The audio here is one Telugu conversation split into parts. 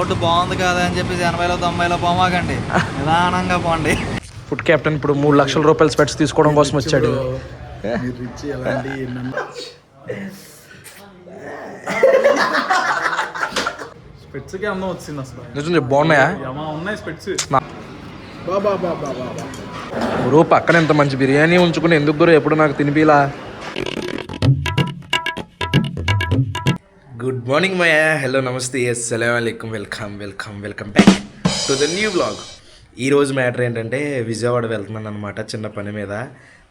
రోడ్డు బాగుంది కదా అని చెప్పి 80లో 90లో పోమాకండి, నిదానంగా పోండి. ఫుడ్ క్యాప్టెన్ ఇప్పుడు 3 లక్షల రూపాయల స్పెట్స్ తీసుకోవడం కోసం వచ్చాడు. స్పెట్స్కి అందం వచ్చింది అసలు. నిజం బాగున్నాయా? ఉన్నాయి స్పెట్స్. గురువు పక్కన ఎంత మంచి బిర్యానీ ఉంచుకుని ఎందుకు గురు ఎప్పుడు నాకు తినిపిలా. గుడ్ మార్నింగ్ మయా, హలో నమస్తే, అస్సలాము అలైకుం, welcome back to the new blog. ఈరోజు మ్యాటర్ ఏంటంటే విజయవాడ వెళ్తున్నాను అనమాట చిన్న పని మీద.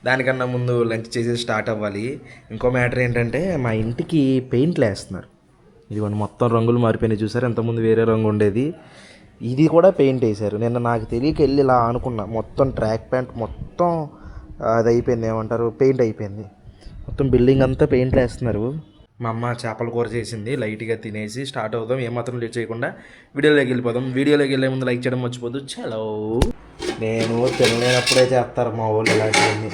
దానికన్నా ముందు లంచ్ చేసి స్టార్ట్ అవ్వాలి. ఇంకో మ్యాటర్ ఏంటంటే మా ఇంటికి పెయింట్లు వేస్తున్నారు. ఇదిగోండి మొత్తం రంగులు మారిపోయినాయి, చూసారు? ఎంతమంది వేరే రంగు ఉండేది, ఇది కూడా పెయింట్ వేశారు. నిన్న నాకు తెలియక వెళ్ళి ఇలా అనుకున్నా, మొత్తం ట్రాక్ ప్యాంట్ మొత్తం అది అయిపోయింది, ఏమంటారు, పెయింట్ అయిపోయింది. మొత్తం బిల్డింగ్ అంతా పెయింట్లు వేస్తున్నారు. మా అమ్మ చేపల కూర చేసింది, లైట్గా తినేసి స్టార్ట్ అవుదాం. ఏమాత్రం లేట్ చేయకుండా వీడియోలోకి వెళ్ళిపోదాం. వీడియోలోకి వెళ్ళే ముందు లైక్ చేయడం మర్చిపోద్దు. చలో, నేను తినలేనప్పుడే చేస్తారు మా వాళ్ళు ఇలాంటివన్నీ.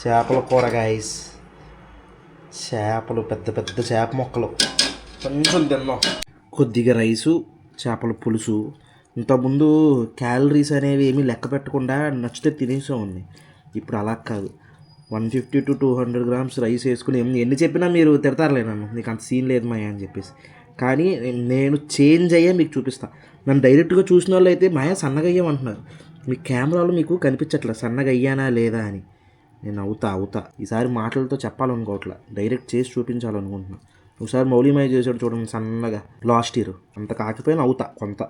చేపల కూర గాయస్, చేపలు పెద్ద పెద్ద చేప మొక్కలు కొంచెం తిన్నాం. కొద్దిగా రైసు, చేపల పులుసు. ఇంతకుముందు క్యాలరీస్ అనేవి ఏమీ లెక్క పెట్టకుండా నచ్చితే తినేసే ఉంది. ఇప్పుడు అలా కాదు, 150 to 200 grams రైస్ వేసుకుని ఎన్ని చెప్పినా మీరు తిడతారులే నన్ను, నీకు అంత సీన్ లేదు మాయా అని చెప్పేసి. కానీ నేను చేంజ్ అయ్యా మీకు చూపిస్తాను. నన్ను డైరెక్ట్గా చూసిన వాళ్ళు అయితే మాయా సన్నగా అయ్యామంటున్నారు, మీ కెమెరాలో మీకు కనిపించట్లే సన్నగా అయ్యానా లేదా అని. నేను అవుతా ఈసారి మాటలతో చెప్పాలనుకోవట్లా, డైరెక్ట్ చేసి చూపించాలనుకుంటున్నాను. ఒకసారి మౌలిమాయ చేసాడు చూడండి సన్నగా, లాస్ట్ ఇయర్. అంత కాకపోయినా అవుతా కొంత.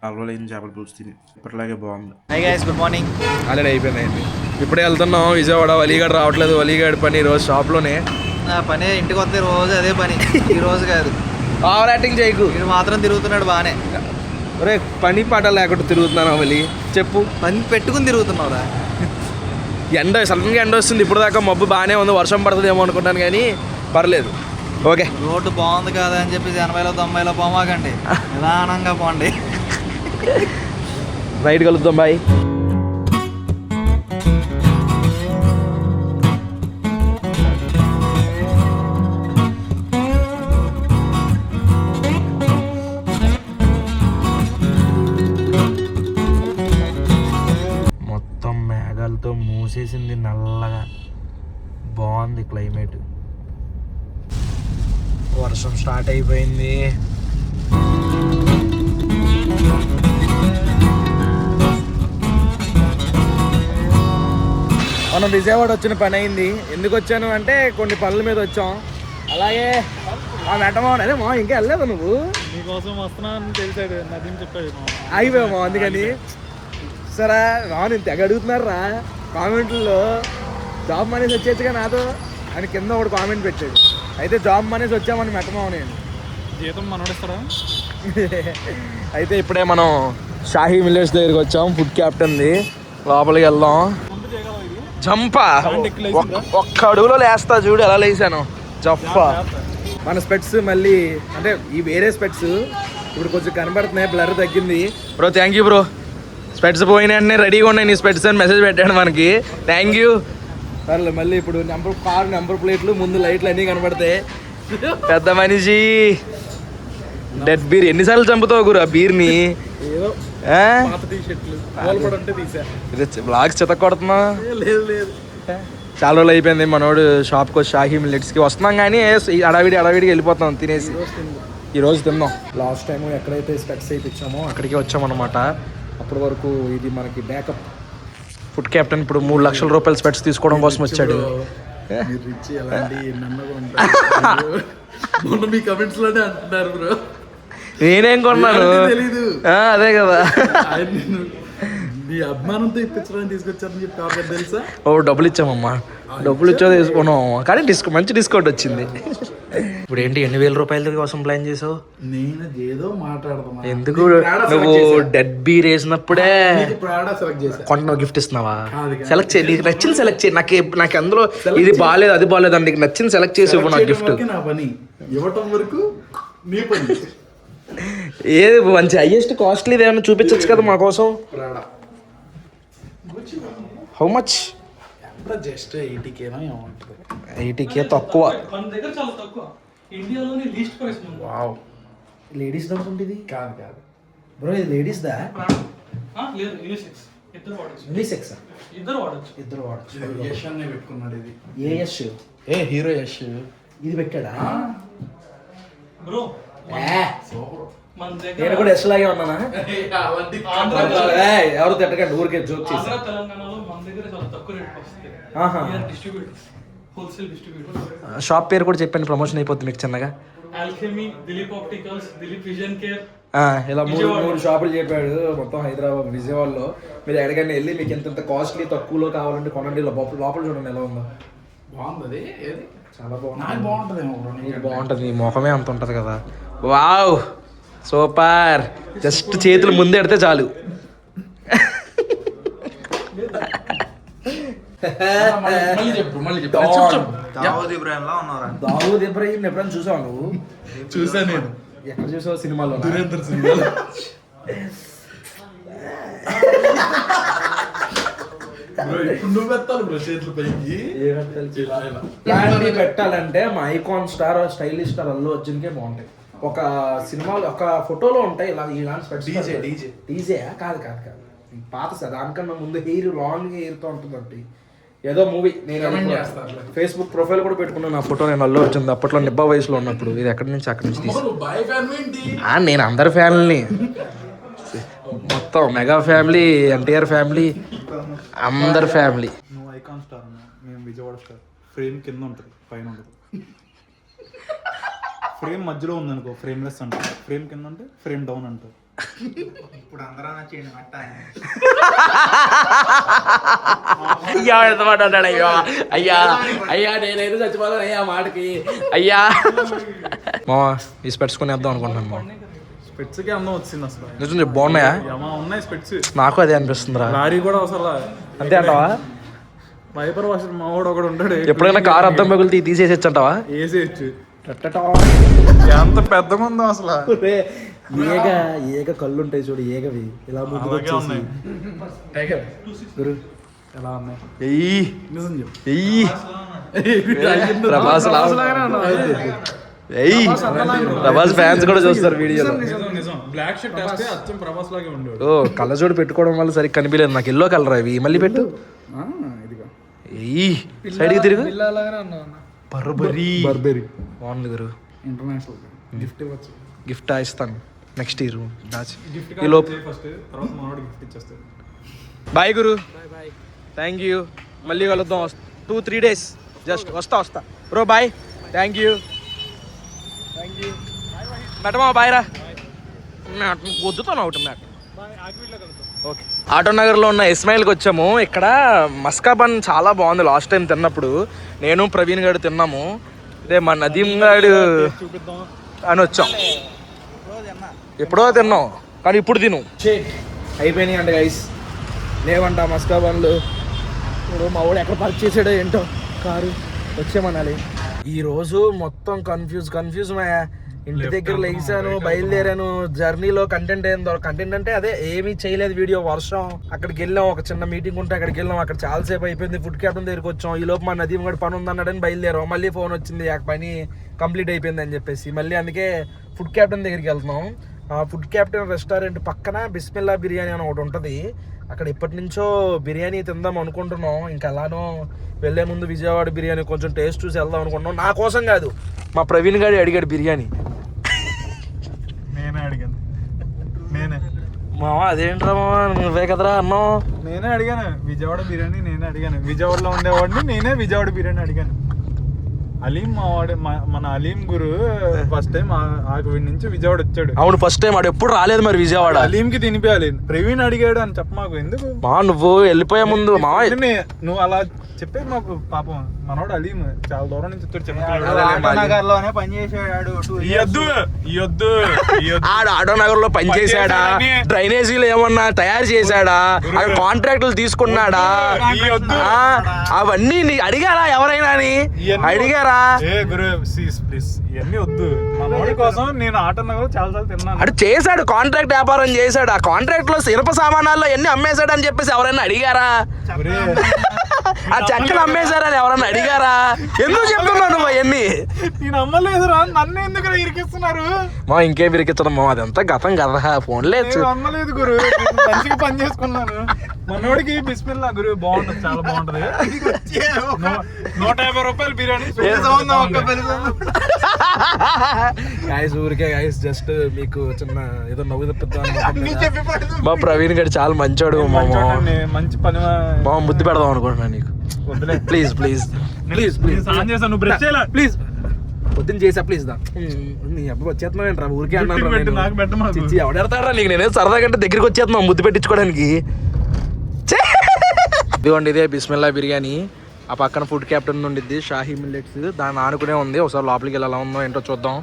అవ్వలేని చేపల పులుసు తిని ఇప్పటిలాగే బాగుంది. Hi guys, good morning. Already అయిపోయింది. ఇప్పుడే వెళ్తున్నాం విజయవాడ. వలీగాడు రావట్లేదు, వలీగాడి పని ఈరోజు షాప్లోనే. నా పని ఇంటికి వస్తే రోజు అదే పని, ఈ రోజు కాదు. ఓవర్ యాక్టింగ్ చేయకు, వీడు మాత్రం తిరుగుతున్నాడు బాగానే. ఒరే పని పాట లేకుండా తిరుగుతున్నాను వలి, చెప్పు. పని పెట్టుకుని తిరుగుతున్నావురా. ఎండ సడన్గా ఎండ వస్తుంది, ఇప్పుడు దాకా మబ్బు బాగానే ఉంది, వర్షం పడుతుందేమో అనుకుంటాను కానీ పర్లేదు. ఓకే, రోడ్డు బాగుంది కదా అని చెప్పి 80లో 90లో పోమాకండి, నిదానంగా పోండి. రైట్ కలుద్దాం, బాయ్. మొత్తం మేఘాలతో మూసేసింది, నల్లగా బాగుంది క్లైమేట్. వర్షం స్టార్ట్ అయిపోయింది. మనం విజయవాడ వచ్చిన పని అయింది. ఎందుకు వచ్చాను అంటే కొన్ని పనుల మీద వచ్చాం. అలాగే మా మెట్టమోహన్, అదే మా ఇంకా వెళ్ళలేదు నువ్వు. నీకోసం వస్తున్నాను తెలిసాడు, నదిని చెప్పాడు. ఆగిపోయాము అందుకని. సరే మా నేను తెగ అడుగుతున్నారు రా కామెంట్లో, జాబ్ మానేసి వచ్చేచ్చుగా నాతో అని కింద ఒకటి కామెంట్ పెట్టాడు. అయితే జాబ్ మానేసి వచ్చామని మెట్టమోహన్ నేను. జీతం మనోడిస్తాడా? అయితే ఇప్పుడే మనం షాహీ మిల్లెట్స్ దగ్గరికి వచ్చాం, ఫుడ్ క్యాప్టెన్ది. లోపలికి వెళ్దాం. జంపా ఒక్క అడుగులో లేస్తా, చూడు ఎలా లేసాను, జంపా. మన స్పెట్స్ మళ్ళీ అంటే ఈ వేరే స్పెట్స్ ఇప్పుడు కొంచెం కనబడుతున్నాయి, బ్లర్ తగ్గింది. బ్రో థ్యాంక్ యూ బ్రో, స్పెట్స్ పోయిన వెంటనే రెడీగా ఉన్నాయి నీ స్పెట్స్ అని మెసేజ్ పెట్టాడు మనకి, థ్యాంక్ యూ. సర్లే, మళ్ళీ ఇప్పుడు కార్ నెంబర్ ప్లేట్లు, ముందు లైట్లు అన్నీ కనబడతాయి. పెద్ద మనిషి డెడ్ బీర్ ఎన్నిసార్లు చంపుతావు గురు ఆ బీర్ని? బ్లాగ్స్ చెత్త కొడుతున్నా. చాలా రోజులు అయిపోయింది మనోడు షాప్కి వచ్చి షాహీ మిల్లెట్స్కి వస్తున్నాం, కానీ అడావిడికి వెళ్ళిపోతాం తినేసి. ఈరోజు తిన్నాం. లాస్ట్ టైం ఎక్కడైతే స్పెక్స్ అయిపించామో అక్కడికి వచ్చామన్నమాట. అప్పటి వరకు ఇది మనకి బ్యాకప్. ఫుడ్ క్యాప్టెన్ ఇప్పుడు 3 లక్షల రూపాయల స్పెట్స్ తీసుకోవడం కోసం వచ్చాడు. నేనేం కొన్నాను అదే కదా, అభిమానంతో ఇప్పించడానికి తీసుకొచ్చారని చెప్పి తెలుసా? ఓ డబ్బులు ఇచ్చామమ్మా, డబ్బులు ఇచ్చా తీసుకున్నాం, కానీ మంచి డిస్కౌంట్ వచ్చింది. ఇప్పుడు ఏంటి 8,000 రూపాయల కోసం ప్లాన్ చేసావు? నేను ఏదో మాట్లాడతాను. ఎందుకు? నువ్వు డెడ్ బీర్ వేసినప్పుడే కొంటున్నావు, గిఫ్ట్ ఇస్తున్నావా? సెలెక్ట్ చేయి, నీకు నచ్చింది సెలెక్ట్ చేయి. నాకు అందులో ఇది బాగాలేదు అది బాగాలేదు అని నీకు నచ్చింది సెలెక్ట్ చేసి ఇవ్వు నాకు గిఫ్ట్. నా పని ఇవ్వటం వరకు నీ పని. ఏది మంచి హైయెస్ట్ కాస్ట్లీ చూపించచ్చు కదా మా కోసం. How much? జస్ట్ 80K ఏమంటుంది. 80K తక్కువ. మన దగ్గర చాలా తక్కువ. ఇండియాలోనే లీస్ట్ ప్రైస్ ఉంది. వావ్. లేడీస్ అనుకుంటే ఇది కాదు బ్రో, ఇది లేడీస్ దా? లేదు, యూనిసెక్స్. ఇద్దరు వాడచ్చు. యూనిసెక్స్ ఇద్దరు వాడచ్చు. ఇద్దరు వాడచ్చు. యష్ అనే పెట్టుకున్నాడు ఇది. ఏ యష్? హీరో యష్ ఇది పెట్టాడా? Bro super. మన నేను దగ్గర కూడా యష్ లాగే ఉన్నానా? ఎవరు తిట్టకండి, ఊరికే జోక్ చేసి. ఆంధ్ర తెలంగాణలో మన దగ్గర చాలా తక్కువ రేట్ వస్తుంది. ఆహా. Distributors, wholesale distributors. షాప్ పేరు కూడా చెప్పండి, ప్రమోషన్ అయిపోతుంది మీకు చిన్నగా. Alchemy, Dilip opticals, Dilip vision care. ఇలా మూడు షాపులు చెప్పాడు మొత్తం హైదరాబాద్, విజయవాడలో. మీరు ఎక్కడికైనా వెళ్ళి మీకు ఎంత కాస్ట్లీ తక్కువలో కావాలంటే కొనండి. లోపల చూడండి ఎలా ఉందో. బాగుంది. ఏది చాలా బాగుంది. నాకు బాగుంటుంది నీకు బాగుంటుంది, నీ ముఖమే అంత ఉంటుంది కదా. Wow super. జస్ట్ చేతులు ముందే ఎడితే చాలు. మళ్ళీ చెప్పు దావూద్ ఇబ్రాహిం లా ఉన్నారా? దావూద్ ఇబ్రాహిం ఎప్పుడైనా చూసావు నువ్వు? చూసా నేను. ఎక్కడ చూసావు? సినిమాలో. దురేందర్ సినిమాలో. నువ్వు పెట్టాలి బ్రో చేతుల పైకి. ఇలాంటివి పెట్టాలంటే మా icon star, stylish star Allu అర్జున్కే బాగుంటాయి. ఒక సినిమాలో ఒక ఫోటోలో ఉంటాయి ఇలాంటి డీజే కాదు పాత సార్. దానికన్నా ముందు హెయిర్ లాంగ్ హెయిర్తో ఉంటుందండి. ఏదో మూవీ నేను ఫేస్బుక్ ప్రొఫైల్ కూడా పెట్టుకున్నాను నా ఫోటో. నేను అల్లు అర్జున్ అప్పట్లో నిబ్బా వయసులో ఉన్నప్పుడు. ఇది ఎక్కడి నుంచి అక్కడి నుంచి తీసి. నేను అందరి ఫ్యామిలీని, మొత్తం మెగా ఫ్యామిలీ, ఎన్టీఆర్ ఫ్యామిలీ, అందరి ఫ్యామిలీ. నువ్వు ఐకాన్ స్టార్, మేము విజయవాడ స్టార్. ఫ్రేమ్ కింద ఉంటుంది, పైన ఉంటుంది. ఫ్రేమ్ మధ్యలో ఉందనుకో ఫ్రేమ్లెస్ అంటారు. ఫ్రేమ్ కింద అంటే ఫ్రేమ్ డౌన్ అంటారు. ఇప్పుడు అందరూ చేయండి మట్ట. అయ్యా నేనైతే చచ్చిపోతాను అయ్యా మాటకి. అయ్యా మావా ఈ స్పెట్స్ కొనేద్దాం అనుకుంటున్నాను మా. స్పెట్స్ కి అందం వచ్చింది అసలు. నిజం బాగున్నాయా? ఉన్నాయి స్పెట్స్. నాకు అదే అనిపిస్తుందిరా. లారీ కూడా అసలు అంతే అంటావా? వైపర్ వాషర్ మా వాడు ఒకడు ఉంటాడు. ఎప్పుడైనా కార్ అద్దం పగులితే తీసేసి అంటావా? వేసేయచ్చు. ఎంత పెద్దగా ఉందో అసలు. ఏగ కళ్ళు ఉంటాయి చూడు, ఏగవి ఇలా ముందుకు ఉన్నాయి. గురు ఎలా ఉన్నాయి? నిజం చెప్పు. ప్రభాస్ ప్రభాస్ ఫ్యాన్స్ కూడా చూస్తారు వీడియోలో. నిజం. బ్లాక్ షర్ట్ వేస్తే అచ్చం ప్రభాస్ లాగే ఉండేవాడు. ఓ కళ్ళజోడు పెట్టుకోవడం వల్ల సరిగ్గా కనిపించలేదు నాకు. ఎల్లో కలర్ అవి మళ్ళీ పెట్టు. సైడ్కి తిరుగు. బర్బరీ బాగుంది గురు. ఇంటర్నేషనల్ గిఫ్ట్ ఇవ్వచ్చు. గిఫ్ట్ ఇస్తాను నెక్స్ట్ ఇయర్ దాచి. ఫస్ట్ తర్వాత మనోడు గిఫ్ట్ ఇచ్చేస్తాడు. బాయ్ గురు. Thank you. మళ్ళీ కలుద్దాం 2-3 days జస్ట్. వస్తా బ్రో. బాయ్. Thank you. మెటమా బాయ్ రా. వద్దుతాను ఒకటి మ్యాట్. ఓకే. ఆటో నగర్లో ఉన్న ఇస్మాయిల్కి వచ్చాము. ఇక్కడ మస్కా బన్ చాలా బాగుంది. లాస్ట్ టైం తిన్నప్పుడు నేను ప్రవీణ్ గారు తిన్నాము. అదే మా నదీం గారు అని వచ్చాం. ఎప్పుడో తిన్నాం కానీ ఇప్పుడు తిను. అయిపోయినాయి అంట గైస్. లేవంట మస్కా బన్లు. ఇప్పుడు మా వాడు ఎక్కడ పార్క్ చేసాడో ఏంటో కారు. వచ్చేమనాలి. ఈరోజు మొత్తం కన్ఫ్యూజ్ మా. ఇంటి దగ్గర లేచాను, బయలుదేరాను. జర్నీలో కంటెంట్ కంటెంట్ అంటే అదే ఏమీ చేయలేదు. వీడియో వర్షం. అక్కడికి వెళ్ళాం, ఒక చిన్న మీటింగ్ ఉంటే అక్కడికి వెళ్ళాం. అక్కడ చాలాసేపు అయిపోయింది. ఫుడ్ క్యాప్టెన్ దగ్గరికి వచ్చాం. ఈ లోపు మా నదీం గడి పని ఉందన్నాడని బయలుదేరాం. మళ్ళీ ఫోన్ వచ్చింది ఆ పని కంప్లీట్ అయిపోయింది అని చెప్పేసి. మళ్ళీ అందుకే ఫుడ్ క్యాప్టెన్ దగ్గరికి వెళ్తున్నాం. ఫుడ్ క్యాప్టెన్ రెస్టారెంట్ పక్కన బిస్మిల్లా బిర్యానీ అని ఒకటి ఉంటుంది. అక్కడ ఇప్పటి నుంచో బిర్యానీ తిందాం అనుకుంటున్నాం. ఇంకా అలానో వెళ్ళే ముందు విజయవాడ బిర్యానీ కొంచెం టేస్ట్ చూసి వెళ్దాం అనుకుంటున్నాం. నా కోసం కాదు, మా ప్రవీణ్ గారు అడిగాడు బిర్యానీ. నేనే అడిగాను. మావా అదేంట్రా మావా నువ్వే కదరా అన్నావు. నేనే అడిగాను విజయవాడ బిర్యానీ. నేనే అడిగాను విజయవాడలో ఉండేవాడిని. నేనే విజయవాడ బిర్యానీ అడిగాను. అలీం మా వాడు, మన అలీం గురు ఫస్ట్ టైం ఆకువీడి నుంచి విజయవాడ వచ్చాడు. అవును ఫస్ట్ టైం. వాడు ఎప్పుడు రాలేదు మరి విజయవాడ. అలీంకి తినిపించాలి. ప్రవీణ్ అడిగాడు అని చెప్ప మాకు ఎందుకు. మా నువ్వు వెళ్ళిపోయే ముందు మా నువ్వు అలా చెప్పేది మాకు. పాపం మనోడు అలీం చాలా దూరం నుంచి నగర్ లోనే పనిచేసాడు. ఆటో నగర్ లో పనిచేసాడా? డ్రైనేజీలు ఏమన్నా తయారు చేశాడా? అక్కడ కాంట్రాక్టులు తీసుకున్నాడా? అవన్నీ అడిగారా ఎవరైనా? అడిగారా? ఇవన్నీ వద్దు. మనోడి కోసం నేను ఆటో నగర్ చాలా సార్లు తిన్నాను. అటు చేశాడు, కాంట్రాక్ట్ వ్యాపారం చేశాడు. ఆ కాంట్రాక్ట్ లో ఇనుప సామానాల్లో ఎన్ని అమ్మేశాడు అని చెప్పేసి ఎవరైనా అడిగారా? ఆ చెక్కలు అమ్మేశారని ఎవరన్నా అడిగారా? ఎందుకు చెప్తున్నావు నువ్వు అవన్నీ? నేను అమ్మలేదురా, నన్ను ఎందుకు ఇరికిస్తున్నారు? మా ఇంకేం ఇరికించడం మా, అదంతా గతం కదా. ఫోన్ లేదు, అమ్మలేదు గురు, మంచిగా పని చేసుకున్నాను. మనోడికి బిస్మిల్లా గురు, బాగుంటది, చాలా బాగుంటది. 150 రూపాయలు బిర్యానీ. గాయస్ ఊరికే గాయస్, జస్ట్ మీకు చిన్న ఏదో నవ్వు తప్పిద్దాం. మా ప్రవీణ్ గారు చాలా మంచోడు, మంచి పని మా ముద్దు పెడదాం అనుకుంటున్నాను నీకు. Please please please please please పొద్దున్న చేసా ప్లీజ్ దా. నీ అబ్బాయి వచ్చేస్తున్నావు ఏంట్రా? ఊరికే అన్నాను. చిచ్చి ఎవడెడతారా నీకు? నేనే సరదా కంటే దగ్గరికి వచ్చేస్తున్నావు ముద్దు పెట్టించుకోవడానికి. ఇదిగోండి ఇదే బిస్మిల్లా బిర్యానీ. ఆ పక్కన ఫుడ్ క్యాప్టెన్ ఉండిద్ది షాహీ మిల్లెట్స్, దాన్ని ఆనుకునే ఉంది. ఒకసారి లోపలికి వెళ్ళి ఎలా ఉందో ఏంటో చూద్దాం.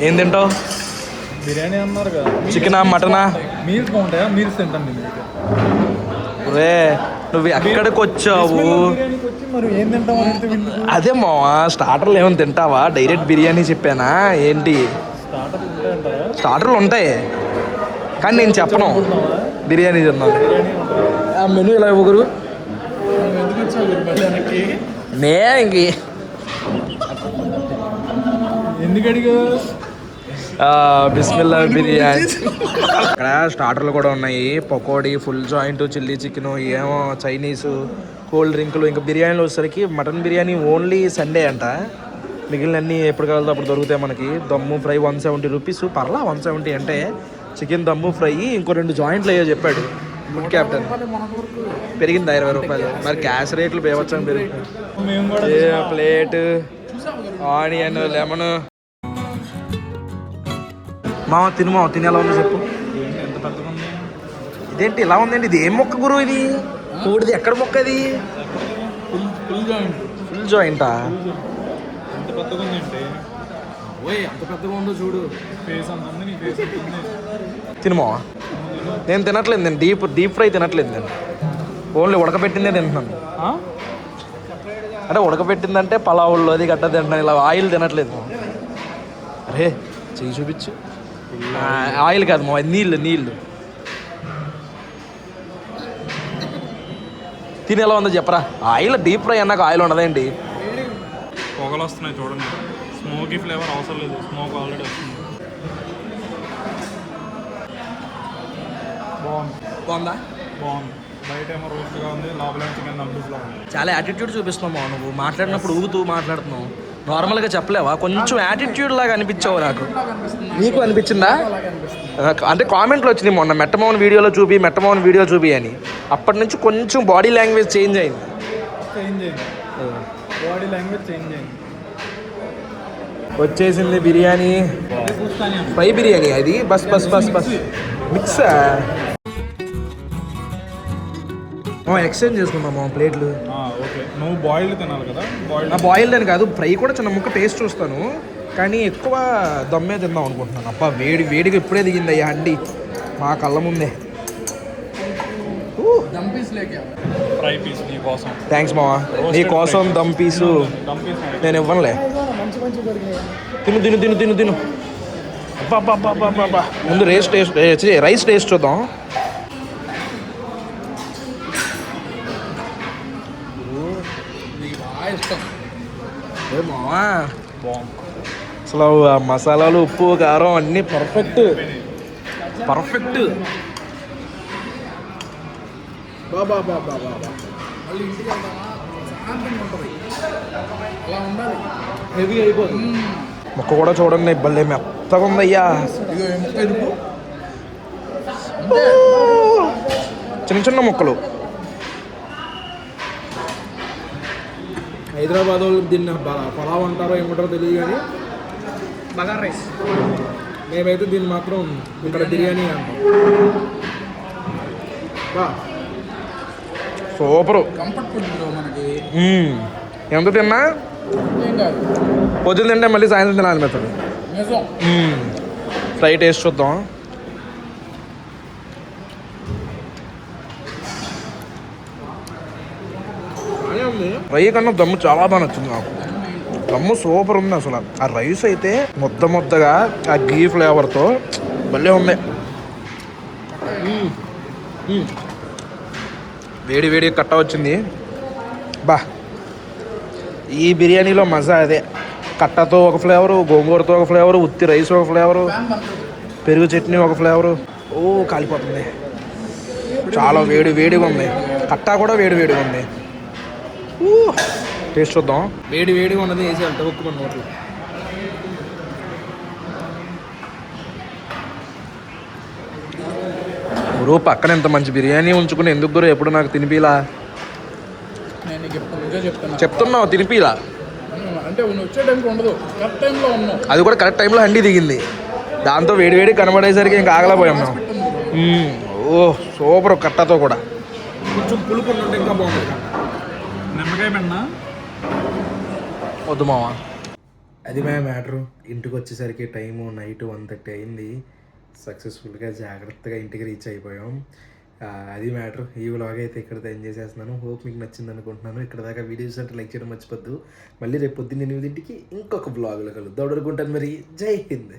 ఏం తింటావు? బిర్యానీ అన్నారు కదా, చికెనా మటనా? మీల్స్ బాగుంటాయా? మీల్స్ తింటాం నేను. రే నువ్వు ఎక్కడికి వచ్చావు? మరి ఏం తింటాం అంటే అదే మావా, స్టార్టర్లు ఏమైనా తింటావా? డైరెక్ట్ బిర్యానీ చెప్పానా ఏంటి? స్టార్టర్లు ఉంటాయి కానీ నేను చెప్పను. బిర్యానీ తిన్నాను. ఆ మెనూ ఇలా ఇవ్వగురు. నే ఇంక ఎందుకు అడిగా? బిస్మిల్లా బిర్యానీ. అక్కడ స్టార్టర్లు కూడా ఉన్నాయి. పకోడీ, ఫుల్ జాయింట్, చిల్లీ చికెన్, ఏమో చైనీసు, కోల్డ్ డ్రింకులు. ఇంకా బిర్యానీలు వచ్చేసరికి మటన్ బిర్యానీ ఓన్లీ సండే అంట. మిగిలిన అన్నీ ఎప్పుడు కావాలో అప్పుడు దొరుకుతాయి మనకి. దమ్ము ఫ్రై 170 రూపీస్. పర్లా 170 అంటే. చికెన్ దమ్ము ఫ్రై, ఇంకో 2 జాయింట్లు అయ్యో చెప్పాడు ఫుడ్ క్యాప్టెన్. పెరిగింది 20 రూపాయలు. మరి క్యాష్ రేట్లు బేవచ్చని పెరుగుతాయి. Plate, onion, lemon. మామ తిను, మామ తిని ఎలా ఉందో చెప్పు. ఎంత పెద్దగా ఉంది? ఇదేంటి ఇలా ఉందండి? ఇది ఏం మొక్క గురు? ఇది కోడిది ఎక్కడ మొక్క? అది ఫుల్ జాయింట్. ఫుల్ జాయింటా? ఎంత పెద్దగా ఉంది అంటే, ఓయ్ అంత పెద్దగా ఉందో చూడు. ఫేస్ అంత ఉంది, నీ ఫేస్ అంత ఉంది. తినుమా. నేను తినట్లేదు, నేను డీప్ ఫ్రై తినట్లేదు. నేను ఓన్లీ ఉడకబెట్టిందే తింటున్నాను. అంటే ఉడకబెట్టిందంటే పలావుల్లో అది గడ్డ తింటున్నాను. ఇలా ఆయిల్ తినట్లేదు. అరే చెయ్యి చూపించు. ఆయిల్ కాదు మా, నీళ్ళు నీళ్ళు. తిని ఎలా ఉందో చెప్పరా. ఆయిల్ డీప్ ఫ్రై అన్నాక ఆయిల్ ఉండదండి. పొగలు వస్తున్నాయి చూడండి. స్మోకీ ఫ్లేవర్ అవసరం లేదు, స్మోక్ ఆల్రెడీ వస్తుంది. బాగుందా? బాగుంది. బయట ఏమో రోస్ట్గా ఉంది, లోపల చికెన్ నంబర్స్లో ఉంది. చాలా యాటిట్యూడ్ చూపిస్తున్నావు నువ్వు. మాట్లాడినప్పుడు ఊగుతూ మాట్లాడుతున్నావు. నార్మల్గా చెప్పలేవా? కొంచెం యాటిట్యూడ్ లాగా అనిపించావు నాకు. నీకు అనిపించిందా? అంటే కామెంట్లు వచ్చినాయి మొన్న మెట్టమోహన్ వీడియోలో చూపి అని. అప్పటి నుంచి కొంచెం బాడీ లాంగ్వేజ్ చేంజ్ అయింది. బాడీ లాంగ్వేజ్ చేంజ్ అయింది. వచ్చేసింది బిర్యానీ. ఫ్రై బిర్యానీ అది. బస్ బస్ బస్ బస్ మిక్సా. ఎక్స్చేంజ్ చేసుకుందాం ప్లేట్లు. ఓకే, నువ్వు బాయిల్డ్ తినాలి కదా? బాయిల్డ్ అని కాదు, ఫ్రై కూడా చిన్న ముక్క టేస్ట్ చూస్తాను. కానీ ఎక్కువ దమ్మే తిందాం అనుకుంటున్నాను. అబ్బా వేడిగా ఇప్పుడే దిగింది అయ్యా అండి మా కళ్ళ ముందే. ఫ్రై పీస్ నీ కోసం. థ్యాంక్స్ మావా. నీ కోసం దమ్ పీసు నేను ఇవ్వనులే. తిను తిను తిను తిను తిను. అబ్బా ముందు రైస్ టేస్ట్ చూద్దాం. మావా అసలు ఆ మసాలాలు, ఉప్పు, కారం అన్నీ పర్ఫెక్ట్. మొక్క కూడా చూడండి, భలే మెత్తగా ఉందయ్యా. చిన్న ముక్కలు. హైదరాబాద్ వాళ్ళు దీన్ని పలావ్ అంటారో ఏమంటారో తెలియదు కానీ బగారా రైస్. మేమైతే దీన్ని మాత్రం ఇక్కడ బిర్యానీ అంటాం. సూపరు. ఎంత తిన్నా పొద్దున్న తింటే మళ్ళీ సాయంత్రం తినాలి మెత్తడు. ఫ్రై టేస్ట్ చూద్దాం. ఫ్రై కన్నా దమ్ము చాలా బాగా నచ్చింది నాకు. దమ్ము సూపర్ ఉంది అసలు. ఆ రైస్ అయితే ముద్దగా ఆ గీ ఫ్లేవర్తో భలే ఉంది. వేడి వేడి కట్ట వచ్చింది బా. ఈ బిర్యానీలో మజా అదే. కట్టతో ఒక ఫ్లేవరు, గోంగూరతో ఒక ఫ్లేవరు, ఉత్తి రైస్ ఒక ఫ్లేవరు, పెరుగు చట్నీ ఒక ఫ్లేవరు. ఓ కాలిపోతుంది. చాలా వేడిగా ఉంది. కట్ట కూడా వేడిగా ఉంది. టేస్ట్ చూద్దాం. వేడిగా ఉన్నది వేసి వెళ్తా ఒక్కుమని నోట్లు. గురువు పక్కన ఎంత మంచి బిర్యానీ ఉంచుకుని ఎందుకు గురు ఎప్పుడు నాకు తినిపిలా? చెప్తున్నావు తినిపిలా అంటే వచ్చే టైంకి ఉండదు, కరెక్ట్ టైంలో ఉన్నావు. అది కూడా కరెక్ట్ టైంలో హండి దిగింది. దాంతో వేడి కనబడేసరికి ఇంకా ఆగలేకపోయాం మేము. ఓ సూపర్. కట్టతో కూడా కొంచెం పులుపు ఉంటే ఇంకా బాగుంది. నిమ్మకాయ పెన్నా వద్దు మావా. అది మా మ్యాటరు. ఇంటికి వచ్చేసరికి టైము నైట్ 1:30 అయింది. సక్సెస్ఫుల్గా జాగ్రత్తగా ఇంటికి రీచ్ అయిపోయాం. అది మ్యాటర్. ఈ వ్లాగ్ అయితే ఇక్కడితో ఎంజాయ్ చేస్తున్నాను. హోప్ మీకు నచ్చింది అనుకుంటున్నాను. ఇక్కడ దాకా వీడియోస్ అంటే లైక్ చేయడం మర్చిపోద్దు. మళ్ళీ రేపు పొద్దున్న 8ంటికి ఇంకొక బ్లాగ్లో కలుద్దాం. అనుకుంటాను మరి. జై హింద్.